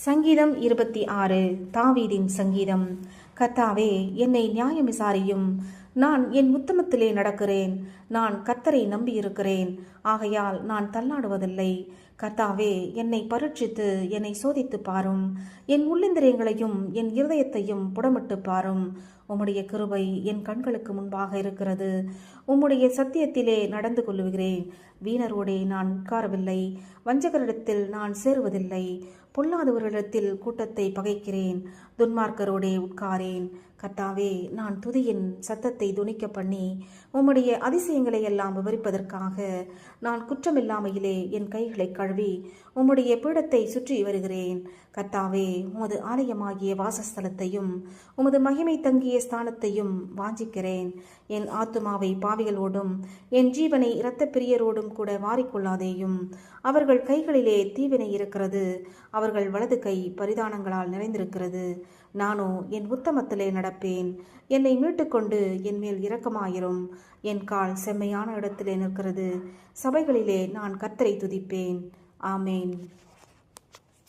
சங்கீதம் 26. தாவீதின் சங்கீதம். கர்த்தாவே, என்னை நியாயம் விசாரியும். நான் என் உத்தமத்திலே நடக்கிறேன். நான் கர்த்தரை நம்பியிருக்கிறேன், ஆகையால் நான் தள்ளாடுவதில்லை. கர்த்தாவே, என்னை பரீட்சித்து என்னை சோதித்து பாரும். என் உள்ளிந்திரியங்களையும் என் இருதயத்தையும் புடமிட்டு பாரும். உம்முடைய கிருபை என் கண்களுக்கு முன்பாக இருக்கிறது. உம்முடைய சத்தியத்திலே நடந்து கொள்ளுகிறேன். வீணரோடே நான் உட்காரவில்லை, வஞ்சகரிடத்தில் நான் சேருவதில்லை. பொல்லாதவர்களிடத்தில் கூட்டத்தை பகைக்கிறேன், துன்மார்க்கரோடே உட்காரேன். கர்த்தாவே, நான் துதியின் சத்தத்தை துணிக்க பண்ணி உம்முடைய அதிசயங்களை எல்லாம் விவரிப்பதற்காக நான் குற்றமில்லாமையிலே என் கைகளை கழுவி உம்முடைய பீடத்தை சுற்றி வருகிறேன். கர்த்தாவே, உமது ஆலயமாகிய வாசஸ்தலத்தையும் உமது மகிமை தங்கிய ஸ்தானத்தையும் வாஞ்சிக்கிறேன். என் ஆத்துமாவை பாவிகளோடும் என் ஜீவனை இரத்த பிரியரோடும் கூட வாரிக்கொள்ளாதேயும். அவர்கள் கைகளிலே தீவினை இருக்கிறது, அவர்கள் வலது கை பரிதானங்களால் நிறைந்திருக்கிறது. நானோ என் உத்தமத்திலே நடப்பேன். என்னை மீட்டுக்கொண்டு என் மேல் இரக்கமாயிரும். என் கால் செம்மையான இடத்திலே நிற்கிறது. சபைகளிலே நான் கர்த்தரை துதிப்பேன். ஆமேன்.